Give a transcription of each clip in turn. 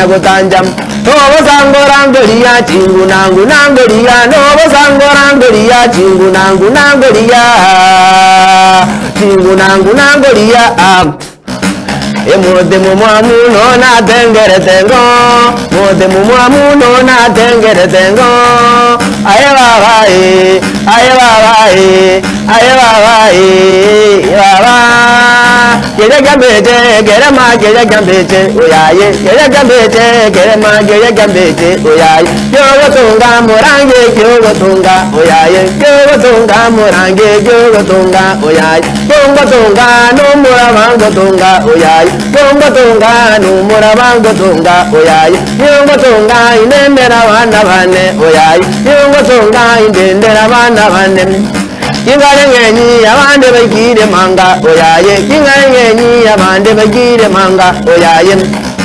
gutanjam Nobo sangorangoria chingu nangu nangoria Nobo sangorangoria chingu nangu nangoria Chingu nangu nangoria Mode mumwamu no na tengere tengo Mode mumwamu no na tengere tengo Aye baba aye baba aye baba baba Gere gambeje gere ma gere gambeje oyaye gere gambeje gere ma gere gambeje oyaye Yogo tunga morange yogo tunga oyaye yogo tunga morange yogo tunga oyaye Yogo tunga no moravango tunga oyaye Yogo tunga no moravango tunga oyaye Yogo tunga inendera bana bane oyaye Yogo tunga inendera bana bane Kingarengenyi abande bagire manga oyaye Kingarengenyi abande bagire manga oyaye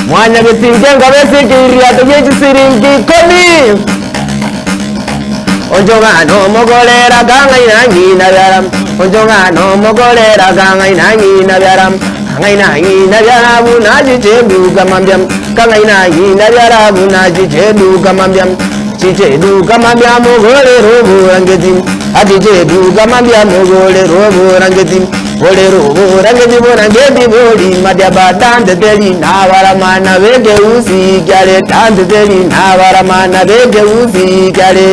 Mwanya bitinge ngabesikiriya tugejisiringi komi Onjonga no mogolera ganga inangi na byaram Onjonga no mogolera ganga inangi na byaram Ganga inangi na byarabu naji chedu gamambyam Ganga inangi na byarabu naji chedu gamambyam Chichedu gamambyam mogole robo rangedim Chichedu gamambyam mogole robo rangedim Ole robo rangedim rangedi bodi madyaba tande teli nawara mana vege usi kyale tande teli nawara mana vege usi kyale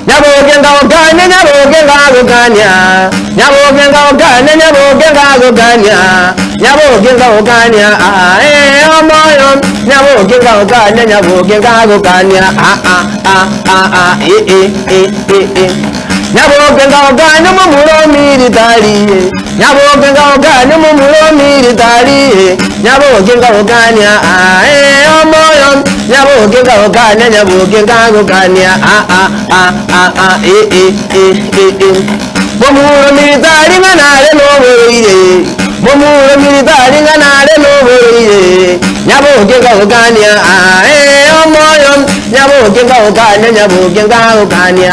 Nyabogenga oganya nyabogenga oganya Nyabogenga oganya nyabogenga oganya Nyabogenga oganya omoyo Nyabogenga oganya nyabogenga oganya Nyabogenga oganya mumulo militari Nyabogenga oganya mumulo militari Nyabogenga oganya omoyo Nyabogenga oganya nyabogenga oganya Mumulo militari nganare no boire Mumulo militari nganare no boire Nyabogenga oganya omoyo Nyabogenga oganya nyabogenga oganya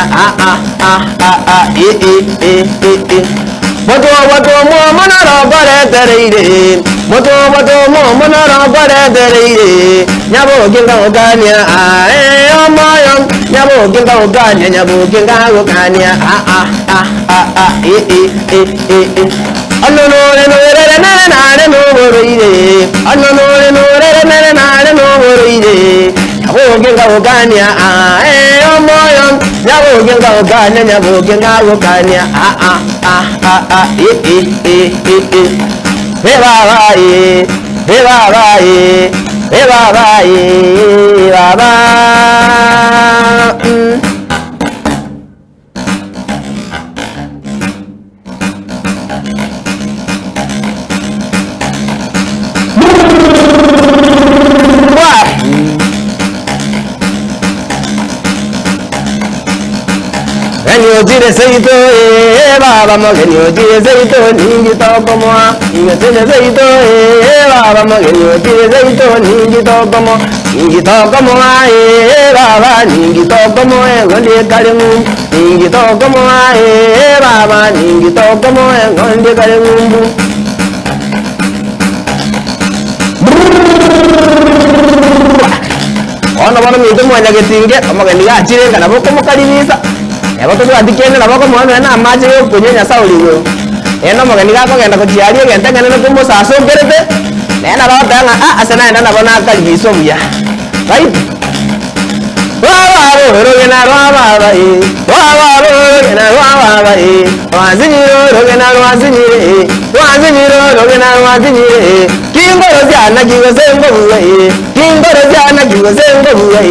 Moto mo monaro bare tereire Moto mo monaro bare tereire Nyabogenga oganya omoyo Nyabogenga oganya nyabogenga oganya Anonore no rere nare no boire Anonore no rere nare no boire Nyabogenga oganya omoyo Nyabogenga oganya nyabogenga oganya Hey baba hey baba hey baba baba Genio seito baba mo genio seito ningi toko mo genio seito baba mo genio seito ningi toko mo baba ningi toko mo gonde kalemu ningi toko mo baba ningi toko mo gonde kalemu Ono bana mi tumo nya getinge amagani ya chire kana boko mo kalimisa Ego tu adikene na boko mwana na amaje yo kunyenya sauligo eno magani gako genda kuchiarie genda ngene kumo saso gerete nena ro tanga asena enda na bona kaliso buya right wa ro gena ro baba wa gena ro baba waziniro ro gena ro waziniro ro gena ro waziniro kingoro jana kigo sengo buya kingoro jana kigo sengo buya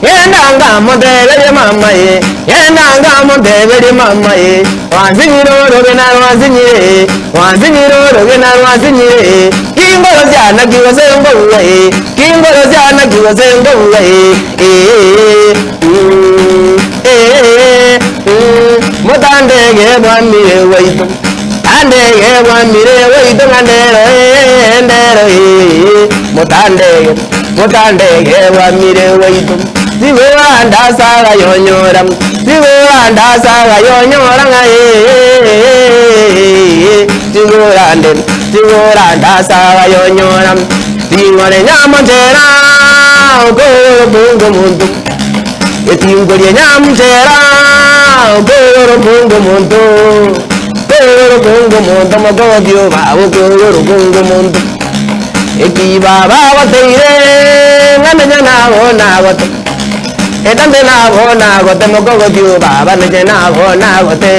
Yendanga modele mama ye Yendanga modele mama ye Wanziniro rogena Wanziniro rogena Kingoro jana kiwa sengo uwe Kingoro jana kiwa sengo uwe Motandege bwamire weitu Andege bwamire weitu Ndero Motandege bwamire weitu Ziwe anda saga yonyoram Tiguranda saga yonyoranga Tiguranda saga yonyoram Tingore nyamantera Goro bungo mundu Tingore nyamantera Goro bungo mundu Goro bungo mundu Magodio babu Goro bungo mundu Eki baba wateire Ngamenya na wate Etande na gote Mogogo dio baba Neje na gote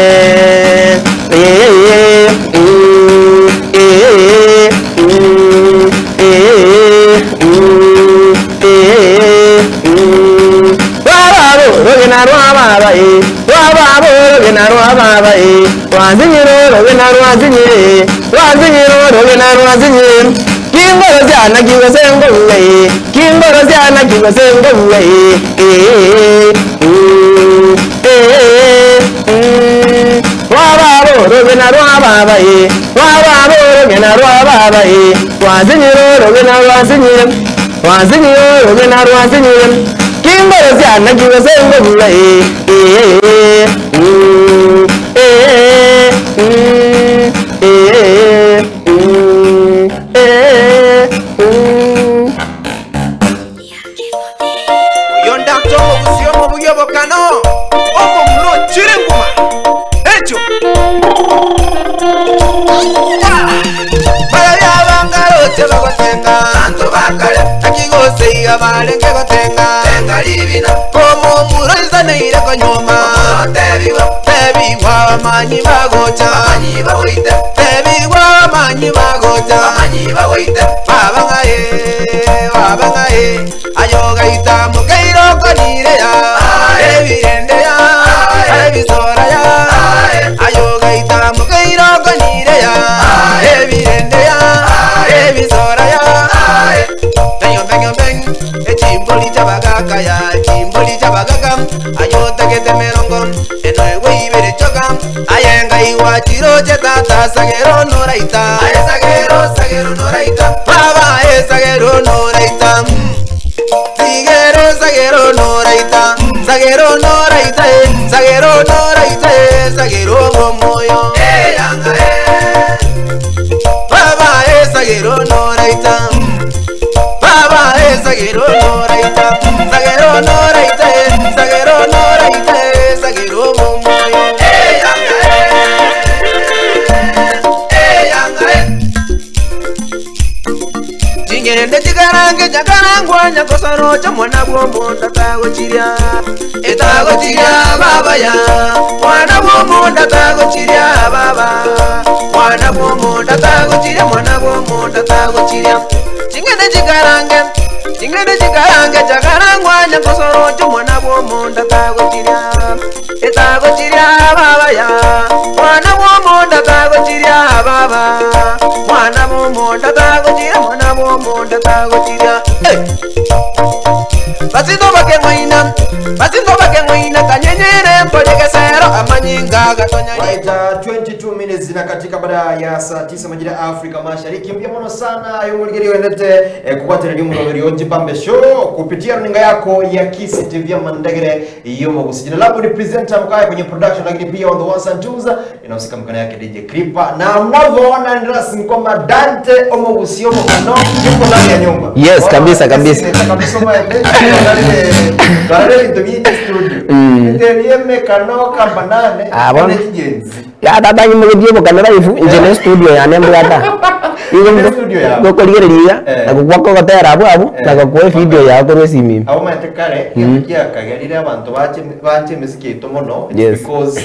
Sagero no raita, sagero no raita, baba sagero no raita, sagero no raita, sagero no raita, sagero no raita, sagero momoyo, baba sagero no raita, baba sagero no raita, sagero no raita, sagero no raita, sagero momoyo. Ngende chikarange chakarangwa nyakosaro chamwana bwomunda tagochiria etagochiria baba ya mwana bwomunda tagochiria baba mwana bwomunda tagochiria mwana bwomunda tagochiria chingende chikarange chakarangwa nyakosaro chamwana bwomunda tagochiria etagochiria baba ya mwana bwomunda tagochiria baba mwana bwomunda tagochiria mwana bwomunda tagochiria Basindo bake mwina kanyenyere mpolekesero amanyinga gatonya. Right, 22 minutes zinakatika baada ya saa 9 majira ya Afrika Mashariki. Mpia mono sana yomulgeri wendete kukwata radio murogeri ojipambe show kupitia runinga yako ya Kisi TV ya Mandegere yomo gusijina. Labu ni presenter mkaya kwenye production lakini pia on the ones and twos inahusika mkono yake DJ Kripa na mnavyoona ni rasmi kwamba Dante Omogusiomo kano yuko ndani ya nyumba. Yes, kabisa. Kabisa Barele ndio studio. Ndio mekano kambanane ane kijenzi. Ya dada nyimugediye bokanera ifu injene studio ya nembwata. Iyo studio ya. Gokoligereria agukwa gotera abo nagakwe video ya koro simi. Abo matekare yakiya kagerira abantu bache mesikito mono because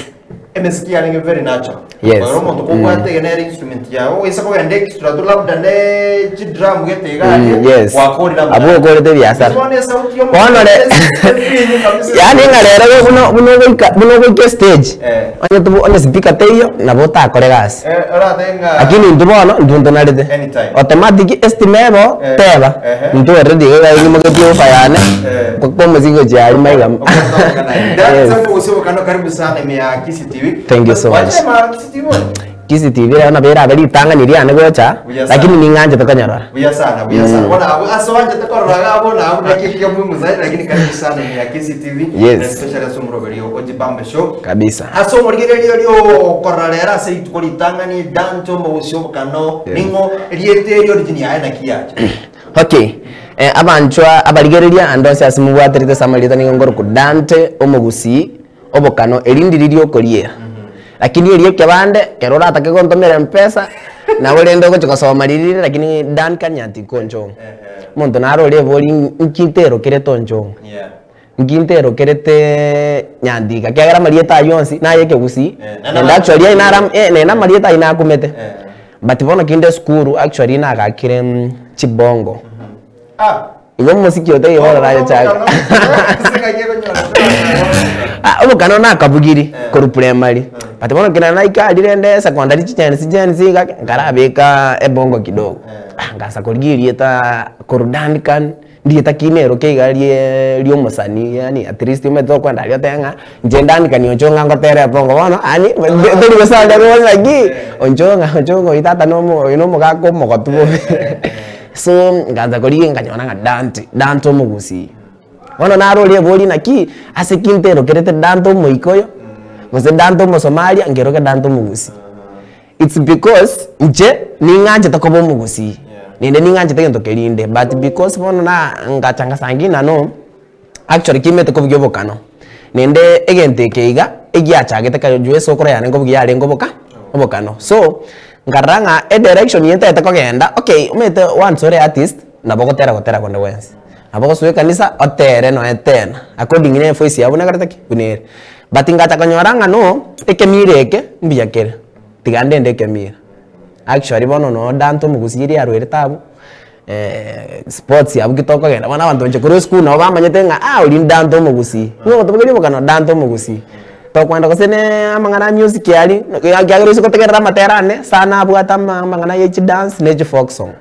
MSK are very natural. Yes. Baromo to kukwate genera instrument yao isa ko yande extra to labda ne drum gete gani wakori na abo gore de biasara. Ono le yani ngarera buno go stage. Anya tubo on speaker teyo na bota kore gas. Ora tenga. Akini ndubono ndunto naride. Automatic estimate teba. Ndu ready ga ni magdio fayane. Kwa mzigo jari maiga. That's so kano karibu sana ya Kisi TV. Thank you so much. Kisi TV na bera bali tanga ni ria negocha lakini ni nganje tukanyarora. Buya sana. Bona aswanje tukorora bona abu dakika muhimu zaidi lakini karibu sana ni ya Kisi TV. Yes. Especially asomro bali Ojibambe show. Kabisa. Asomro lio kororera se tukolitanga ni danto mo usiobukano ningo liete origin ya na kiaje. Okay. Abanchwa abaligereria andose asimubwaterite samalita ningongoro ku Dante omugusi obokano elindi lilio koliera. Lakini eliye kebande kerora atake kontomera mpesa na wolendo ko chikosoma lilile lakini Dan Kanyanti konjo. Muntu naro levoli nkintero kereto njo. Nkintero kerete nyandika kyagara marieta yonsi na yeke gusi. And actually ina nena marieta ina kumete. But bono kinde skuru actually na gakire chibongo. Igo musiki yote yora rayo chaka. Obokano na kabugiri koru primary. But bono kina na ikadire nde secondary chichene ga ngarabeka ebongo kidogo. Ngasa korigiri eta korudandikan ndieta kinero keigarie lyo musani yani at least umeto kwenda lyo tenga njendandika ni onjonga ngotere bongo bono ani ndiri besanda ro lagi onjonga itata no gako mogotubo. So ngaza korige nganyona nga danto mugusi wono naro lie boli naki ase kintero kerete danto moikoyo ngose danto mo Somalia ngeroke danto mugusi. It's because nje ninganje takobo mugusi ninde ninganje tegento kelinde but because wono na ngachanga sangina no actually kimete kobugyo bokano ninde egente keiga egiachagete kajwe sokora yane ngobugya ale ngoboka obokano so ngaranga a direction yente etakogenda okay umete one sorry artist nabogotera konde wensi aboko suwe kanisa otere no etena according ne voice yabo nagataki kunere but ngata konyoranga no ekemireke mbiyakere tigande ndekemira actually bono no danto mugusiri arwere tabu sports yabu kitoko genda bana bantu nje kuri school no bamanyete nga uri danto mugusi ngo tubugiri bokano danto mugusi tokwenda kosene amangana music yali yagiro sikotegera materane sana abwata amangana yechi dance nechi folk song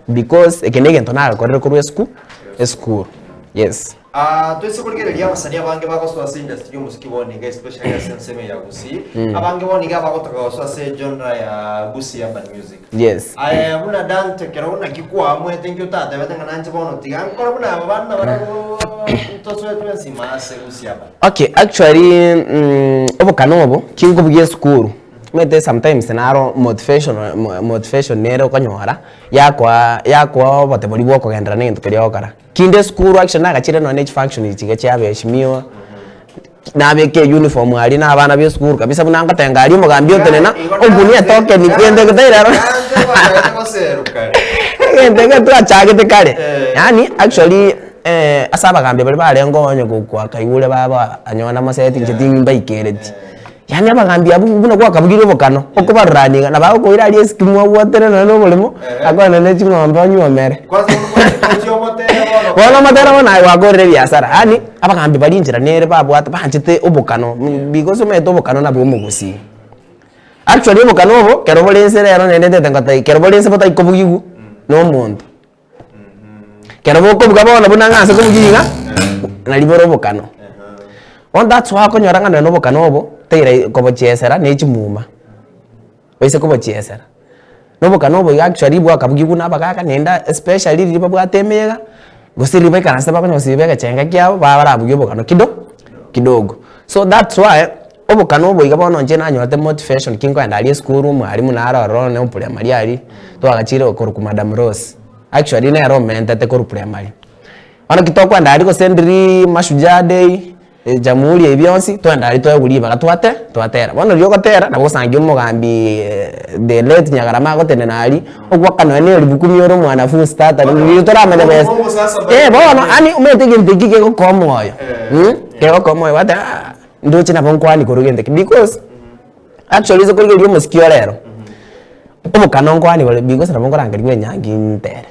because ekenege ntona korere kuri school yes twese kuligereria abasani abange bagoswa industry y'umuziki boninga especially senseme ya gusi abange boninga bagotoka goswa genre ya gusi urban music yes buna Dante kero una kikwa amwe thank you tata betanga nanje bono tiga nkora buna abana barabo toswe twensima ase gusi urban. Okay, actually obokano obo kingo bugiye school mete sometimes naro motivation nero kanyora yakwa bote boli bwo kugendera nintu kiri okara kinde school action agachire no next function ikiga cyabeshimiwa nabeke uniform ali na abana be school kabisa bunanga tenga ali mugambyo tenena oguni atoke ni kwende gutaira ndenge tu achagete kale yani actually asaba gambye bali bale ngonyo kwa kayule baba anyona maseti ngitimba ikereti yani abagambye abuna kwa kabugire bokano okubaruraniga nabako koira ali eskimwa wotere no mulimo akona nechi ngomba nyomere kwanza wala matera wana wagorere biasara yani abagambye bali njira nere babwata banjite obokano because umeto obokano nabo mugusi actually obokano obo kero bolense rero nende tengata kero bolense bota ikobugigu no muntu kero boko bugabona bunangase kobugiga na liboro obokano on that's why konyoranga no obokano obo teira kobochesera nechi muma wese kobochesera no obokano obo actually bwa kabugigu nabagaka nenda especially liba bwatemega gosiri beka nasaba konyosibeka chenga kyabo babarabugiye obokano kidogo so that's why obokano obo igabono nje nanyote motivation kingo andali school mwalimu naroro ne primary ali to agachire okuru ku Madam Rose actually ne romente te kuru primary ana kitoko andali ko sendri Mashujaa Day jamhuri ebyonsi to andali to guliba twatera bono lyo gotera nabo sangi umugambi de late nyagarama gotene nali ogwakano ene libukumi oro mwana fu starter ni toramene best bono ani umetege ndikike ko komoyo kego komoyo wata ndoche na bonkwani korugende because actually zo korige lyo musikio lero obokano nkwani bale because na bonkoranga limwe nyangi ntere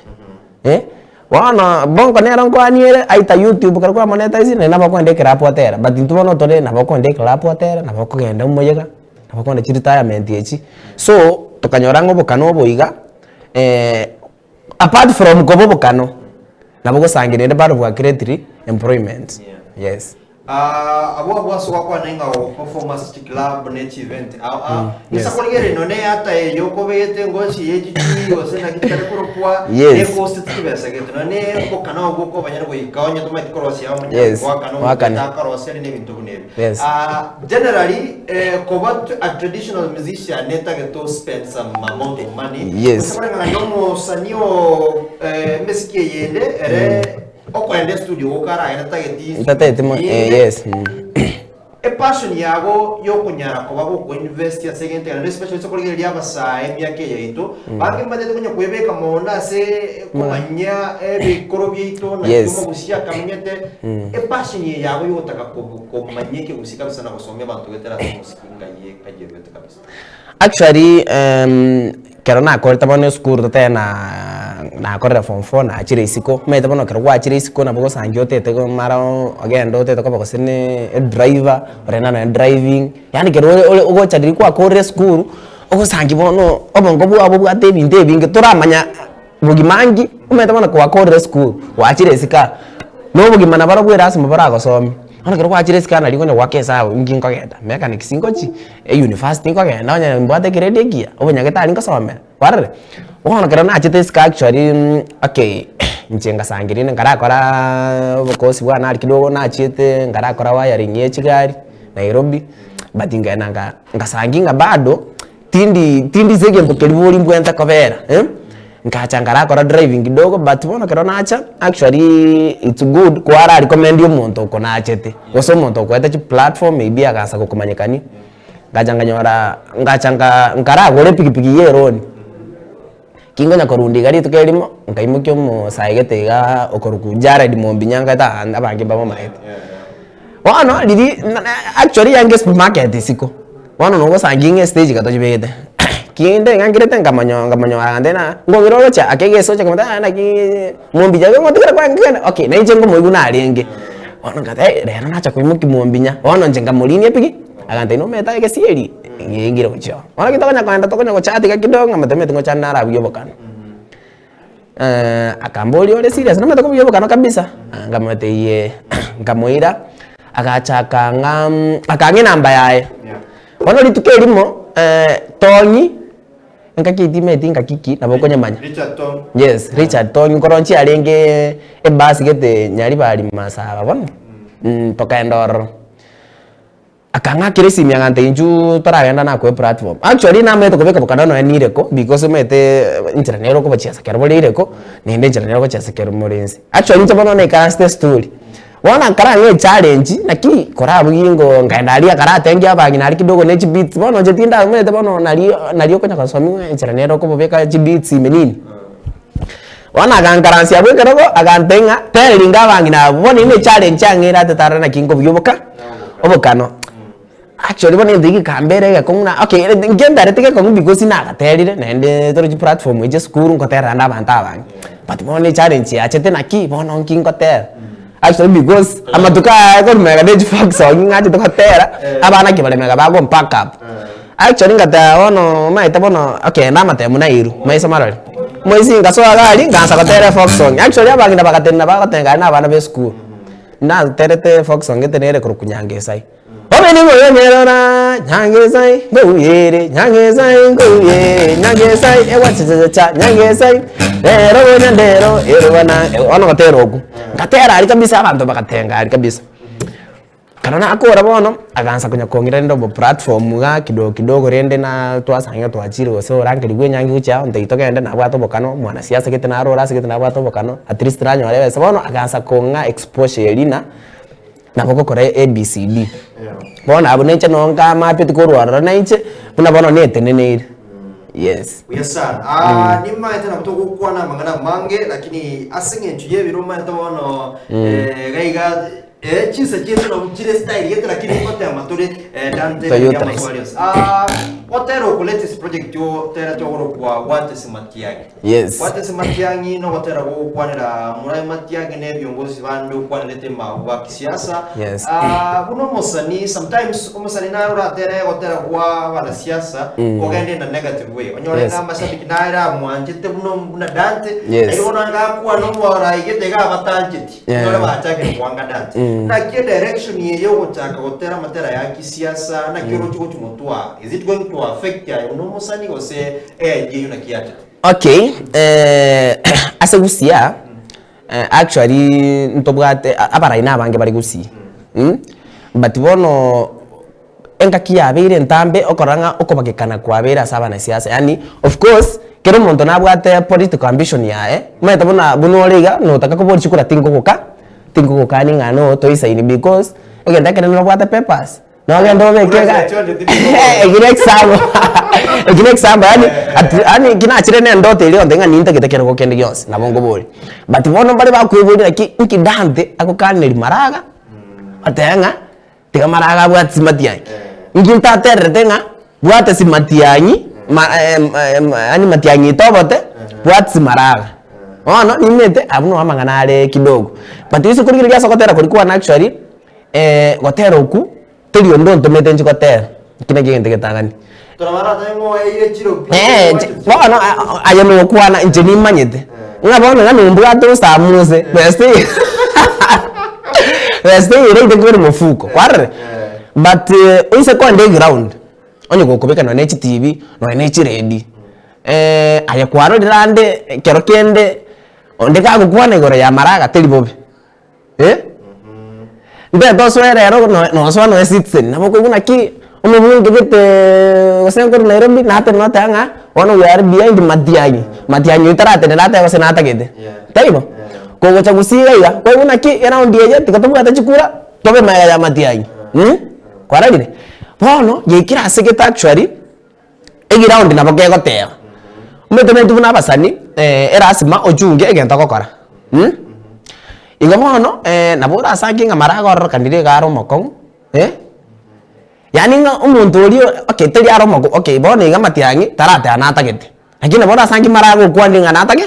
wana bonko nero nkwani ere aita YouTube karukwa monetize na bakwendekera apotera but ntubono tole na bakwendekera apotera na bakugenda umuyega na bakwenda retirement yechi so tukanyoranga obokano oboiga apart from obokano na bogosangire ne baro bwa create employment yes abo so kwa nenga performance club net event isa kolgere no ne ata yoko bete ngoshi yeji ose na kitare kuropwa Yes. e cost tibesa geto no ne ko kana ogoko banyana ko ikawanya to mati korosi ya Yes. kwa kana ta korosi ne bintu kunebe Yes. Generally kobat a traditional musician neta geto spend some amount of money Yes. kwa ngana yomo sanio mesikie yende ere okwende studio okara ena tageti yes. E passion yago yokunyara ko babo ko invest ya segente and especially sokolgere ya basa emyake yaito bangi mbadete kunya kwebeka mona se kumanya ebikoro byito na cyuma gushya kamenyete e passion yago yotaka ko manyeke gusika bisa na gusomya abantu betera musiki ngaye kagirwete kabisa. Actually kero na korta bono school tete na korra form 4 na chire isiko mete bono kero wa chire isiko na bogo sangyo tete ko mara agendo tete ko bogo sine driver orena na driving yani kero ogo chadiri kwa korre school ogo sangi bono obongo bu abo bwate binte binge toramanya bugimangi mete bono kwa korre school wa chire isika no bugimana bara bwera asimo bara gosomi ana kero kwa chire scan ali konya wakesa ngingo genda mechanic singochi university ko genda onya mbate grade kia onya getali ngosome warre ona kero na chite ska actually okay nchenga sangirine ngara kora bokosi bwana ali kidogo na chite ngara kora wiring yechigari Nairobi but ngena ngasanginga bado tindi zege mbokeli boli mbwenta kobera nkacha ngara kora driving kidogo but bona kero nacha actually it's good kwara recommend umuntu uko nachete goso umuntu uko etachi platform maybe agasa kukumanyekani ngacha ngara gore pikipiki yeroni kingonya korundi gari tukelimo nkaimukyo mu saigete ga okoruku Jared Mombinyanga ta abange bamo maete wano didi actually yange supermarket isiko wano no gosanginge stage gatojibete kinde ngangirete ngamanyo andena ngongiro cha akegeso cha kamata na ki Mombinya ngotikira kwa ngene okay na ichengo moiguna alenge wano ngate rero nacha kuimuki Mombinya wano njenga mulini epiki agante no meta ke sieri ngingire kucho wano kitonya kwanda tokonya kochati ka kidogo ngamatemete ngochana ara biyobokana akamboli ole serious no meta ko biyobokana kabisa ngamate ye ngamoira agachaka akange namba yae wano litukelimo tonyi ngakidimeti ngakiki naboko nyamanya Richard Tong yes Richard Tong koronchi alenge e bus gete nyari bali masaba bon tokaendor akanga kirisi miangante inju taragenda na kwe platform actually na meto kobeka bokana no enireko because mete internero ko bachasa kero bolireko ninde internero ko chasa kero morensi actually ntabono ne cast story wana karanga challenge naki kora bugingo ngaendalia karate ngia bangi nari kidogo ne beats bono jetinda mete bono nari ko nyaka somi internero ko bobeka beats menini wana gangaransi abwe kero agantenga telinga bangi na bono ne challenge angira tatara na kingo byoboka obokano actually bone ndiki kambere ga konguna okay ngenda retike kongu because na gaterire nende toroji platform je school ngotera na banta abangi but bone challenge ya chete naki bono ngingotera actually because amatuka ko mega de fox ngati to gotera abana kibale mega bago pack up actually ngata ono maita bono okay na mate munairu maisa marale moisi ngaso agali ngasa gotera fox song actually abangi na bagatenna bagatenga na abana be school na terete fox song etenere kurukunyange sai obeni moyo merona nyangesai ngoyere nyangesai ngoyere nyangesai ewachicha nyangesai dero nyandero erwana ono gatero ogu gatera ari kabisa abantu bagatenga ari kabisa kanana akora bono agansa kunya kongira ndo platform ga kidogo rende na twasanga twachiri ose rangiri gwe nyangi ucha ndeito gende na bwato bokano mwana siasa kete na arora sikete na bwato bokano at least ranyo ale bono agansa konga exposure lina na boko kore ABCD bona abo neche nonga mapeti korwara neche buna bono nete nene yes sana ni maite na kutoka kwa na mangana mange lakini asinge nchuye biroma tabona gaiga chisa chetu na uchile style yetu lakini kote amatore dante ya maswalios Otero ku latest project yo tera to kwa wate simatiagi. Yes. Wate simatiagi no otera go kwanira murai matiagi ne biongozi bandu kwanilete wa kisiasa. Yes. Kuno musani sometimes umusani na ora otera kwa wana siasa ogende na negative way. Onyore na mashabiki naira mwanjete buno na dante. Ayo nga kwa no wara igete ga batanjeti. Onyore batake kwanga dante. Na ke direction yeyo gotaka otera matera ya kisiasa na kiro chuko chumotwa. Is it going to affect ya unomusani ose je yuna kiata? Okay, ase gusia actually ntobwate abaraina abange bari gusi. But bono enka kiabire ntambe okoranga okobagekana kwabera saba na siasa. Yani of course kero muntu nabwate political ambition yae. Meta bona bunoriga no taka ko bori chikura tingo kani ngano to isaini because egenda kene no bwate papers. No gendo bekega. Egine example yani kina chirene ndote ile ondenga ninta kitekero ko kende gyose nabongo bori. But bono bari bakwibulira ki nkidante akokanira maraga. Atenga tiga maraga bwate simatianyi. Nginta terete nga bwate simatianyi ani matianyi tobote bwate simaraga. Ono nimete abuno amanganale kidogo. But isi kurigirya sokotera kulikuwa na actually gotera oku tiri ondo ntomete nji gotera kine gende getangani. Toramara tango ile chiro. Bono ayano kwana nje ni manyete. Ngabona ngani mbwato sta muse. Beste ile ndengori mufuko. Kware. But ise kwa underground. Onye kokobeka no nechi TV, no nechi ready. Aya kwaro dirande kero kende ondeka gukwana igoro ya maraga teri bobe. Nde doswere rero no so no citizen. Nabo kuna ki umubunge gete wasengo Nairobi nate no tanga ono we are behind matianyi itarate nate wasenata gete. Taibo. Kogo cha gusiga ya kwa kuna ki around yeje tikatobuga tachikura tobe maya ya matianyi. Kwaragire. Bono yekira segeta actually egiround nabo gegotera. Umetementu buna basani erasima ojunge egenta kokora. Igamono nabo rasangi ngamara gor kandire garo mokong yani nga umuntu uri okay teri aro moko okay bono ngamatiangi tarate anata gete. Lakini bono rasangi marago kwandi nganata ge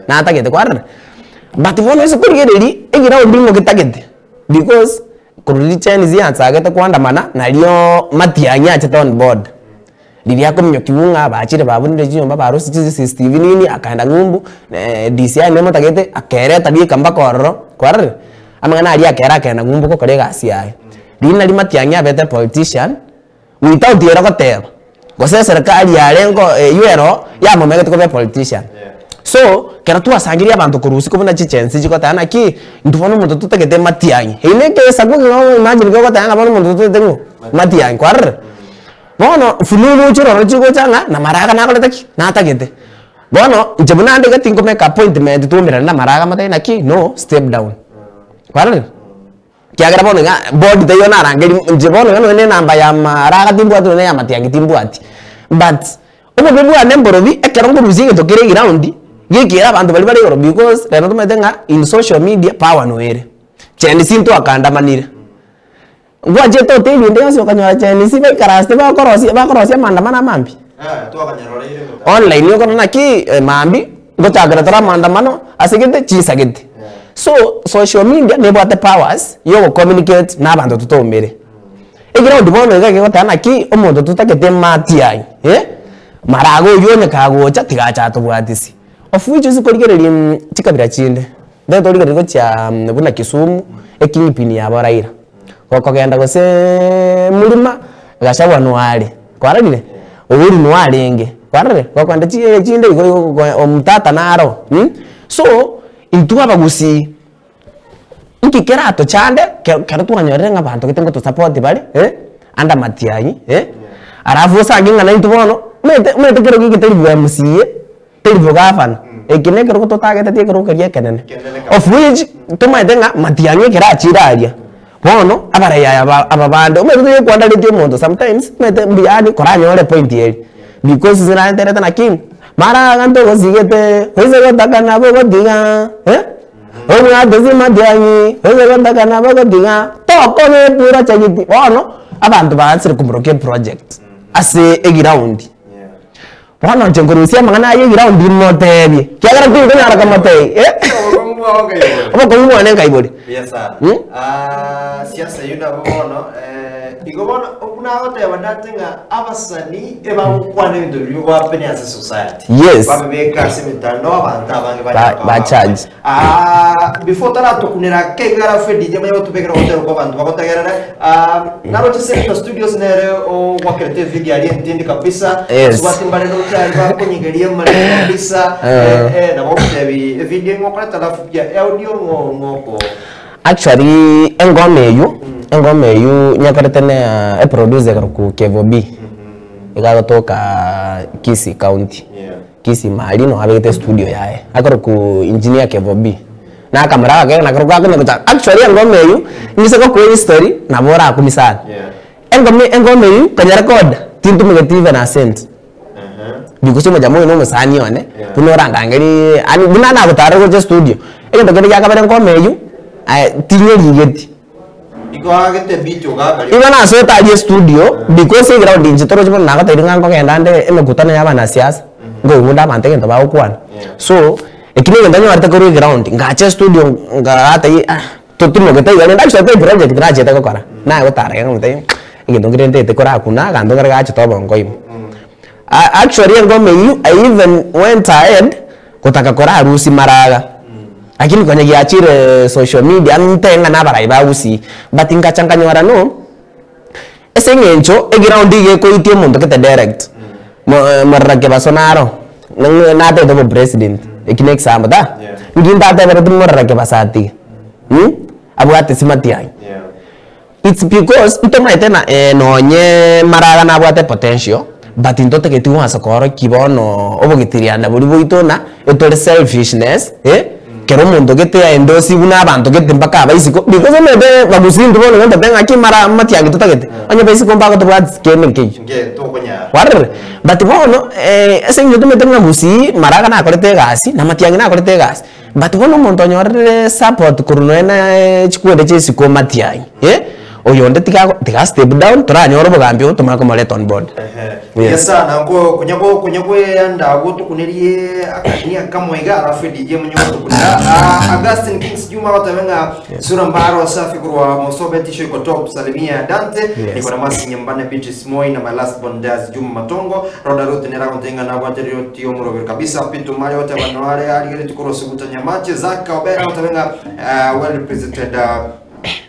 nata gete kwarra. But bono iso kurigeri egiround mo getagete because kurudi Chinese yansagete kwandamana nalio matianyi acheta on board. Lilia komnyo kibunga bachire babunde jiyomba barusi CCTV nini akaenda ngumbu DCI nemo tagete akere tabi kamba korro kwarre amangana ali akera akaenda ngumbu ko korega CI dina limatianyi abete politician without yero koteba gose serikali ya lengo yuero ya momegete ko be politician. So kera tu asangiria abantu kurusi kubona chichensi chikotana ki ndubona umuntu tutegete matianyi ineke sagu no imagine ko kotana bono umuntu tutetengo matianyi kwarre. Bono fululu chiro chiko changa na maraga na koleta ki na tagete. Bono njebuna ande gati ngome ka appointment tu mira na maraga mata na ki no step down. Kwarre. Kiagera bono nga board de yona rangeli njebono ngano ne namba ya maraga timbu atu ne ya matiangi timbu ati. But ubo bebu anemborovi ekero nguruzinge tokire ground. Yekira abantu bali bali because lero tumetenga in social media power no ere. Chendi sinto akandamanire. Gwaje to TV ndio sio kanywa cheni sibe karaste ba korosia maandamano mambi. To akanyarora ile online yo kana ki mambi gotagra tara maandamano asigete chisagete. So social media nebo at powers yo communicate na bantu tutomere. Egira ndibono ngake gotana ki omuntu tutakete matiai. Marago yone kagocha tigacha tubwatisi. Of which is koligereri chikabira chinde. Ndio toligereri gocha buna Kisumu ekingipini ya baraira. Kokogenda gose mulima gashabwa nwale kwaragire uri nwalenge kwarare kokwanda chinde omutata naro so intuba bagusi nkikerato chande kero twanyorere ngabantu kitengo to support bali anda matianyi arafu sanginga na intubono mete kero gikiteri bwa MCA teri bwa gafana ekine kero to target te kero kariye kenene of which tumaitenga matianyi kera chiraria. Bono abaraya ababande umeze kwanda litio mondo sometimes mete mbiani koranyore point yeri because zina internet na kim mara ganto gozigete weze gotaka na bogo diga omu adozi madianyi weze gotaka na bogo diga to kone pura chagiti bono abantu bansire kumuroke project ase ground wana njengorusia mangana ye ground motebi kiagara tu kunyara kama te obo ko mwana ngaibori yes siasa yuda bono igobona okuna hote wadatanga abasani ebakwane bintu byuba penance society yes babeka semitando abantu abange ba charge before tara tukunira kegara fe DJ mayo tubekera hotel ko abantu bakotagerera naro tse studios nere o wakete video ali entindi kabisa swati mbalelo cyari bakonyigerie mali kabisa na bote video ngokora talafu ya audio ngoko actually engome yu nyakartene a producer ku Kevo B ikatoka Kisii County Kisii mahali no abete studio yae akaro ku engineer Kevo B na kamera yake na karuka kana actually engome yu niseko ku history na bora kumisana engome yu kanya record tintu negative na sent because mo jamu no musani one tunoranga ngari ani binana gutara ko studio ego ngari yakabere engome yu tinye ligeti iko agete bicho gakali ibana so taje studio because ground inje toro jibo naga tairinga ko kendande emekutana yabana siasa ngo ngunda manteke ntaba ukwana so ekine ndanyo arte ko ground ngache studio ngata totimo gete yane ndacho te project draje te kokora na utara ngate igindo ngirente te kora kuna gando garagache to bongo imo actually ngome you I even went ahead kutaka kora harusi Maraga lakini kwenye giachire social media ntenga na baraiba usi but ingachanganywa no esengencho ground ige ko itie mundo kete direct marrake basonaro na te do president ekine exam da nginda te bere marrake basati abwate simati ai it's because itoma tena nonye Maraga na abwate potential but intote ke tiwa sakoro kibono obogitirianda buri boitona etore selfishness kero mundo gete ya endosi buna abantu gete mpaka abaisiko because mebe bagusindu bono ngenda benga kimara matiangi tutagete anya baisiko mpaka to bad scheme kejo to konya warre but bono esenyo tumete ngabusi Maraga na korete gasi na matiangi na korete gasi but bono muntu nyorre support kuruno na chikwende chesiko matiangi oyonde tika step down turanyoro bugambyo tumara ko let on board yesa nango kunyabo yanda goto kunerie akania kamoiga rafu DJ munyoto kunira Augustine Kings Juma watavenga sura mbaro safi kurwa mosobe tisho iko top salimia Dante niko na masi nyambane bitches moi na my last bondaz Juma Matongo roda rote nera kontenga na waterio tio muro kabisa pitu mali wote banwale aligere tukoro subuta nyamache zaka obera watavenga well represented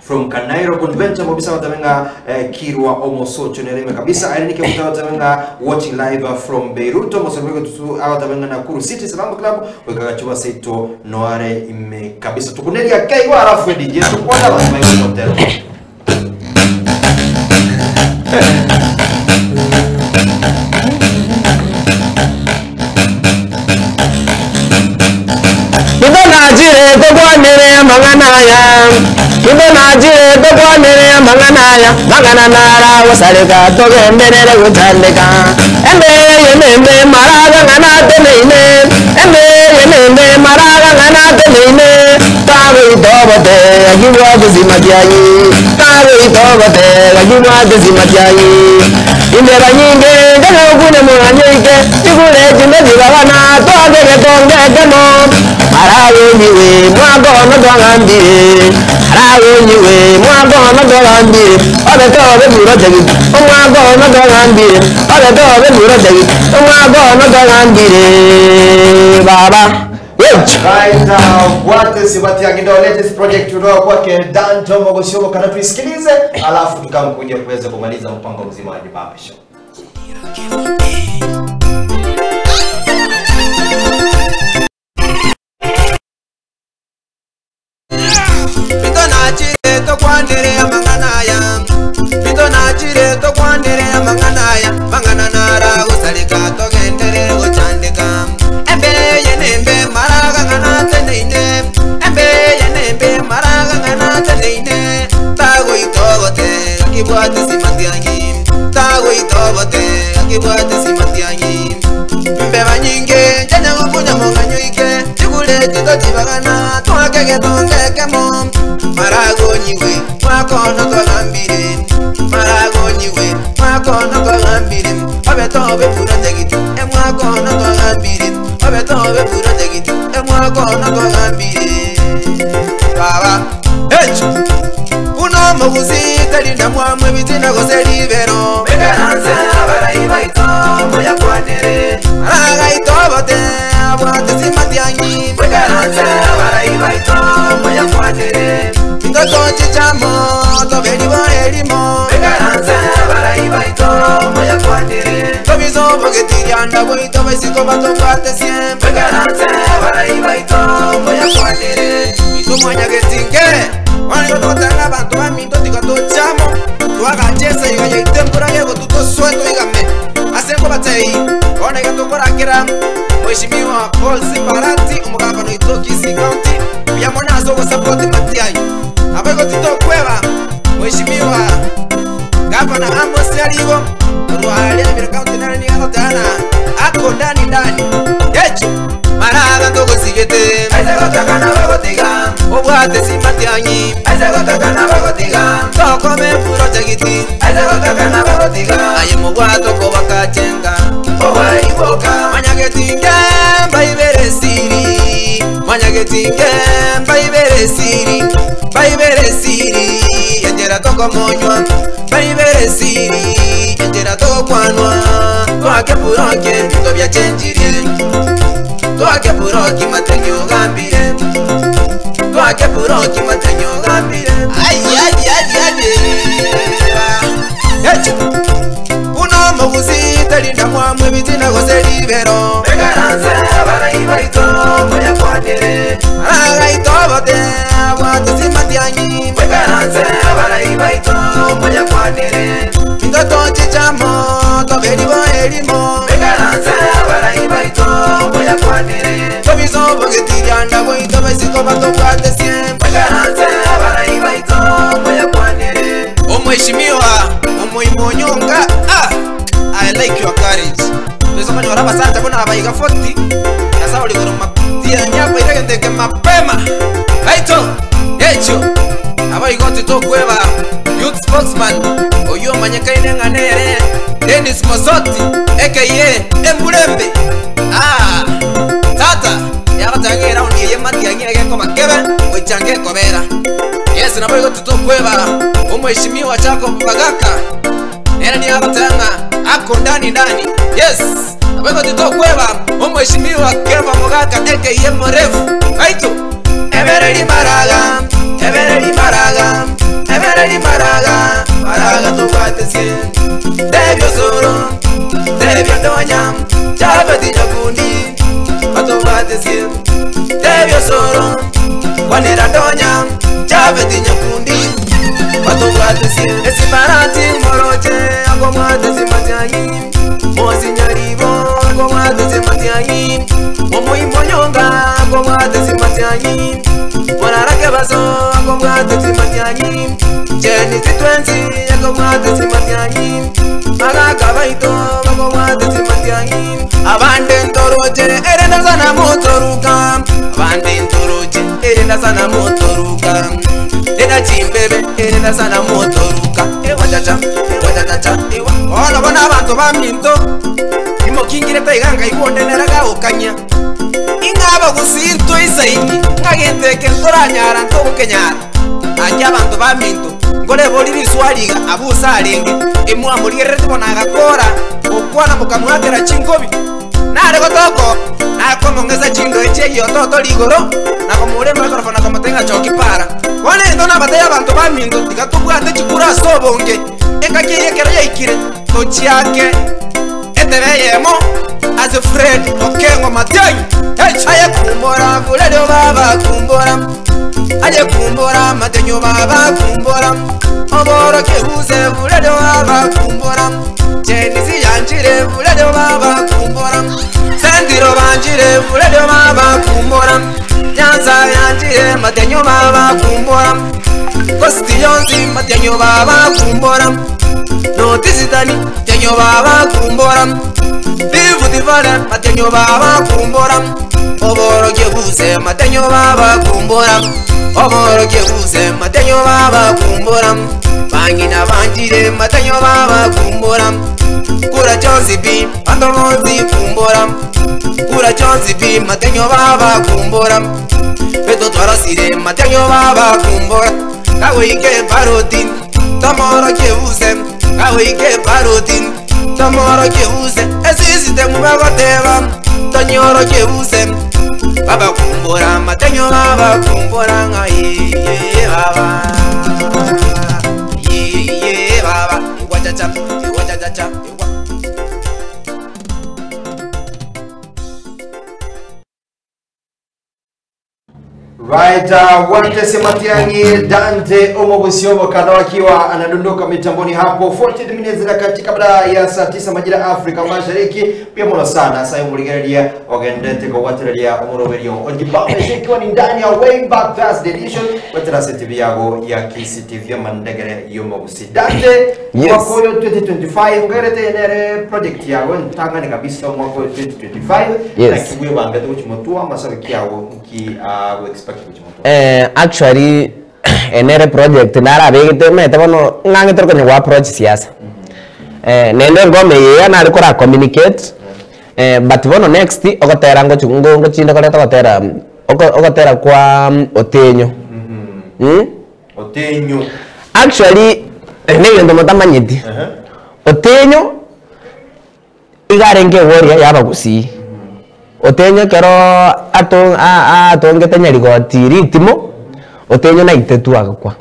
from Kanairo Convention mobisa watavenga Kirwa Omosocho nereme kabisa ainike watavenga watching live from Beirut mosobego tusu watavenga Nakuru City Salam Club wekagachiwa seito noare ime kabisa tukunelia kaiwa alafu DJ tukwanda basmai hotel Najire to kwanere manganaya najire to kwanere manganaya manganara wasareka to gemere gutandeka embe Maraga ngana teneine embe Maraga ngana teneine tawe itobote agibwa kuzimatiayi tawe itobote agibwa kuzimatiayi indera nyinge ngana kune mwanyike chikule jimezi babana to agege tongekemo Arawe niwe mwagono dwangambire Arawe niwe mwagono dwangambire Obetobe murodegi mwagono dwangambire Obetobe murodegi mwagono dwangambire baba right now what is what ya ndio latest project kutoka kwake Danto Mogoshogo kana tuisikilize alafu tukamkuja kuweza kumaliza mpango mzima wa Baba Show Maragonyiwe, mwakono kwa gambire obetobe project emwakono twagambire obetobe project emwakono twagambire baba echo uno muguzi talinda mwamwe bitina goselibero begaranza barayibaito moya kwanere agaito bote abwate simatianyi begaranza barayibaito moya kwanere ingoto chichamo tobelibo elimo begaranza barayibaito moya kwanere tobizo bogetiryanda boito besiko batopate siempre begaranza barayibaito moya kwanere mitomanya getinge wani batotanga abantu baminto tikatochamo twagachesa igaye temporary go tutosweto igame asengo batei ona igatokorakira Mheshimiwa Paul Simbarati umugabano itokisi county byamona zo support matiai abego titokweba Mheshimiwa Governor Amos Yaligo ruhali ya county nani ngotana ako ndani yecho maraga ndogo sigete azagotakana bagotiga obwate simatianyi azagotakana bagotiga tokome project azagotakana bagotiga aye mugwato ko bakachenga obaiboka manyagetinge baibere siri manyagetinge baibere siri yendera toko monywa baibere siri yendera toko kwanwa kwake puroke ndo bya chenjiri twake puroki matenyo gambire twake puroki matenyo gambire ai echo uno muguzi talinda mwamwe bitina goselibero begaranza barayibaito moya kwanere agaito bote abwate simatianyi begaranza barayibaito moya kwanere ingoto chichamo tobelibo elimo begaranza barayibaito moya kwanere tobizo bogetiryanda boito besiko batopate siempre begaranza barayibaito moya kwanere Mheshimiwa Omoimonyonga I like your courage Tuzo manyo raba santa bona abayiga 40 Nasa oli goro matia nyapa iregende mapema Haito echo abayiga titokweba youth spokesman oyo manyeka inenganere Dennis Mosoti aka Embulembe tata yagatangira undi yematia ngege ko makebe ochange kobera yes nabayiga titokweba Mheshimiwa Jacob Bagaka nena ni abatanga ako ndani yes abego titokweba Mheshimiwa Keva Mogaka aka Mrefu aito evereri maraga tokwatesie debyo soro debyo ndonya chabati nyakundi batokwatesie debyo soro wanera ndonya chabati nyakundi batokwatesie esibarati moroche akomwatesi matianyi mosinyaribo akomwatesi matianyi Omoimonyonga akomwatesi matianyi wanarake baso akomwatesi matianyi Jenny Titwenzi akomwatesi matianyi agakabaito akomwatesi matianyi abande ntoroche erenda sana motoruka abande ntoroche erenda sana motoruka Ena chimbebe erenda sana motoruka ewachacha ona bona abantu baminto imokingire taiganga igonde neraga okanya ingaba gusinto isaini ngagenteke ntoranyara ntobukenyara anja abantu baminto ngore boliri swaliga abusa alenge emwamurire tubonaga kora okwana mukamwatera chingobi nare gotoko nakomongeza chindo eche yototo ligoro nakomure microphone nakomatenga choki para wane ndona bataya abantu baminto tikatubwate chikura sobonge ekakiye kera ikire tochiake etebeyemo as a friend okengo matay aye kumbora kulero baba kumbora aye kumbora matenyo baba kumbora oboro kebuze kulero baba kumbora chenisi yanjire kulero baba kumbora sendiro banjire kulero baba kumbora nyanza yanjire matenyo baba kumbora kosti yonzi matenyo baba kumbora notice tani tenyo baba kumbora Vivu divara matenyo baba kumbora oboro kebuze matenyo baba kumbora oboro kebuze matenyo baba kumbora bangina banjire matenyo baba kumbora kura chonzi bi Bando mozi kumbora Kura chonzi vi matenyo baba kumbora Beto twara sire matenyo baba kumbora Kawe ike parotin Tamora ke use Kawe ike parotin Tamora ke use Esisi te mubaba teba Tanyoro ke use Baba kumbora matenyo baba kumbora Ngai baba baba Iwachacha Iwachacha Right, Wante Matiang'i Dante Omobusiobo kada wakiwa anadondoka mitamboni hapo 40 minutes na katika baada ya saa 9 majira ya Afrika Mashariki. Pia mwana sana sasa muligeria ogendete kwa wateleria omoroberio odibabe ikiwa ni ndani ya Way Back Thursday edition watera TV yago ya Kisi TV Mandegere Yomobusi Dante mwaka wa 2025 ngerete nere project yago ntanga ni kabisa mwaka wa 2025 na kibuye bangate kuchimotua masabiki yago ki expect actually enere project nara begite mete bono ngange toro kwenye wa project siasa nende ngome ye na alikora communicate but bono next ogotera ngo chinda kale togotera ogotera kwa Otenyo Otenyo actually nende ndo motamanyiti Otenyo igarenge woria yaba gusi Otenyo kero atongete nyarigoti ritimo Otenyo na itetu agakwa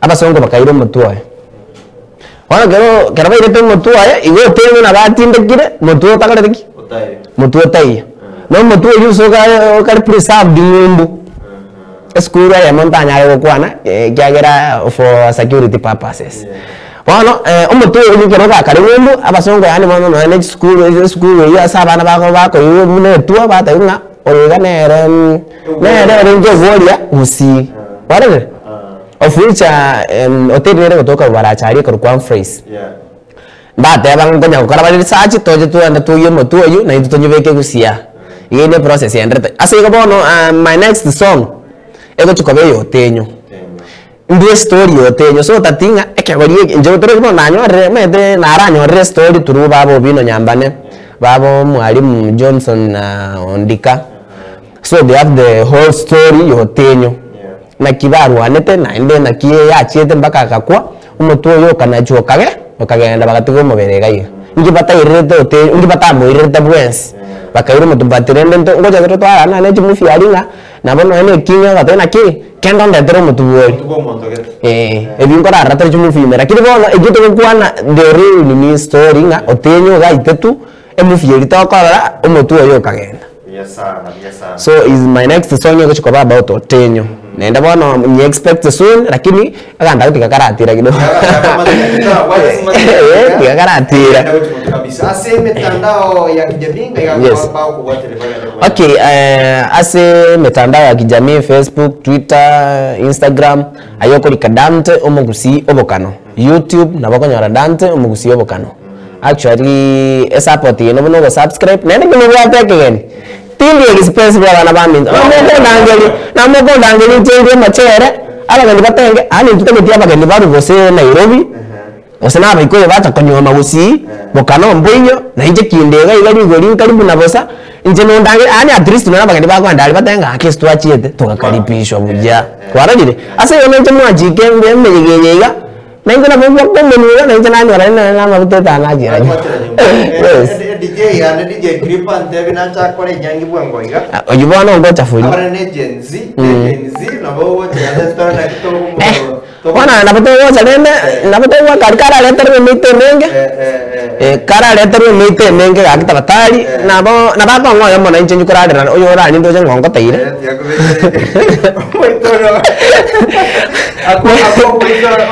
abasongo bakairo mutuaye wana kero bairete mutuaye iwe Otenyo na batindekire mutuo takareki mutuo tai no mutuo yusoga kali preserved ngumbu school ya montanya ayo kwana kyagera for security purposes Bueno, umutu ukiro bakari ngumbu abasongo yani bono no ene school ya sabana bako yune tuwa batayunga oruga nere nje goria usi wale of which hotel kutoka barachari kwa phrase bate bangonya ukara bali research toje tu anda tu yomo tu ayu na itunye beke gusia yene process yendrete asiga bono my next song ego chukobe yo Otenyo ndie story Otenyo so tatinga ekegorie nje utore bono nanyo mete naranyo re story turu babo bino nyambane babo mwalimu Johnson Ondika so they have the whole story yo Otenyo na kibaru anete na ende na kiye yachiete mpaka akakwa umutu yo kanacho kage okagenda bagatigo muberega iyo ngibata irete Otenyo ngibata mo irete bwens bakairo mutumbatirende ndo ngoja zero twara na nechi mufi alinga na bono ene kinga gatena ki kendo ndetero mutuwori ebingora ratari chumufi mera kiri bono egito kwana the real ni story nga Otenyo ga itetu emufi yerito kora umutu yo kagenda so is my next song yo chikoba about Otenyo nenda bono ni expect soon lakini aganda utikakarati kidogo utikakarati kabisa ase mitandao ya kijamii ya kwa okay ase mitandao ya kijamii Facebook Twitter Instagram ayoko likadante omugusi obokano YouTube na bakonyora dante omugusi obokano actually support you no subscribe nende kino again tindi expense bwa bana bami namoko ndangeli tindi machere abagandi batenge ani tutemetia abagandi baru bose Nairobi osana abikoye bata konyoma magusi bokano mbwinyo na ije kindega igali goli karibu na bosa nje no ndangeli ani at least no abagandi bako ndali batenga akesi twachiete tukakaribishwa buja twaragire ase yo nje mwajike mbemeyegeyega nange na bwo bomenu na nje nani wala na mabuteta nagira yes DJ ya DJ Gripa ndebe na chakore nyangi bwangoiga oyibona ngo chafuri abana ne Gen Z na bo ya restaurant na kitongo wana na boto wo salene na boto wo karkara letter mite nenge kara letter mite nenge akita batali na baba ngoyo mona inje nyukura dira oyo ora ni ndoje ngongo taire ako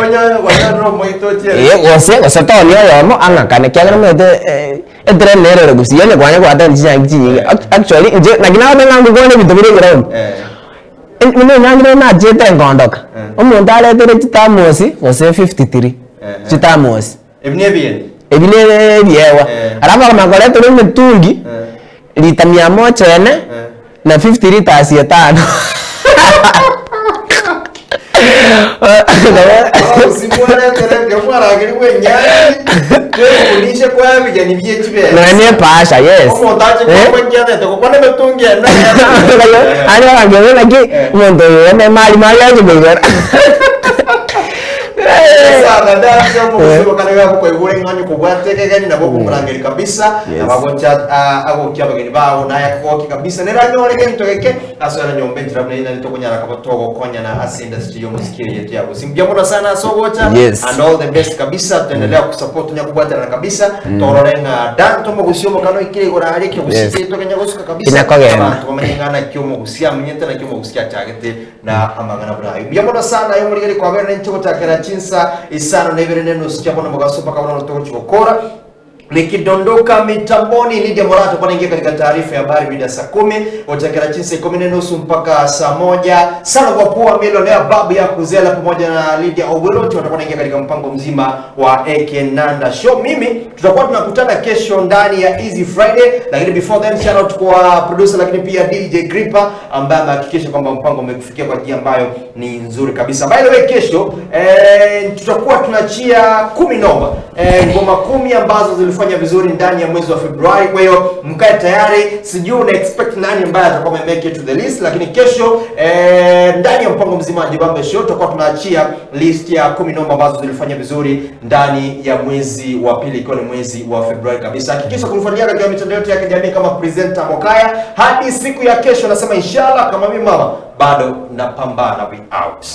onya wana ro moito tie wose to ni yo mo anga kane kya mete etre nere gusiye kwanya kwata nji actually nje na gina ngangu gone bitubire ground mino nyangire na jete ngondoka umuntu aletere chitamosi wose 53 chitamosi ebine biewa araba kama ngole tuli mitungi lita 100 ene na 50 liters ya 5 Usimwana terenge mwana agiriwe nyari. Kulisha kwa bijani byechibe. Nani pasha yes. Omontaje kwa njane to kwa neme tungia na. Ani wangewe lagi mondo yene mali yaje bugara. Sana ndasha mu kanega ko igure nganyu ko bwateke gani nabo kumurangeri kabisa abagocha agokya bageni bawo na yakoki kabisa neranyore gani togeke asora nyombe ntirabne ina litokonyara kabatogo konya na asinda studio musikiri yetu yabo simbyamona sana sogocha and all the best kabisa tuendelea kusupport nyakubwata na kabisa tororenga dan tomo gusiomo kano ikire gora ari kyo gusiye tokenya gusuka kabisa komanyangana kyo mu gusia munyete na kyo mu gusia chagete na amangana burayi byamona sana yo muri kwa bere nchoko takera chinsa isano nebere neno sichapona mugasopa kabona tochokora likidondoka mitamboni Lydia Morato kwa ingia katika taarifa ya habari mida saa 10 utakera chinsa 10:30 mpaka saa 1 sana kwa poa milionea babu ya kuzela pamoja na Lydia Oweroto watakuwa ingia katika mpango mzima wa AK Nanda Show. Mimi tutakuwa tunakutana kesho ndani ya Easy Friday, lakini before then shout out kwa producer lakini pia DJ Gripper ambaye amehakikisha kwamba mpango umekufikia kwa njia ambayo ni nzuri kabisa. By the way kesho tutakuwa tunachia 10 noma ngoma 10 ambazo zilifanya vizuri ndani ya mwezi wa Februari. Kwa hiyo mkae tayari, sijui una expect nani ambaye atakuwa make it to the list, lakini kesho ndani ya mpango mzima wa Jibambe Show tutakuwa tunaachia list ya 10 noma ambazo zilifanya vizuri ndani ya mwezi wa pili ikiwa ni mwezi wa Februari kabisa. Hakikisha kunifuatilia katika mitandao yote ya kijamii kama presenter Mokaya hadi siku ya kesho. Nasema inshallah kama mimi mama bado napambana. We out.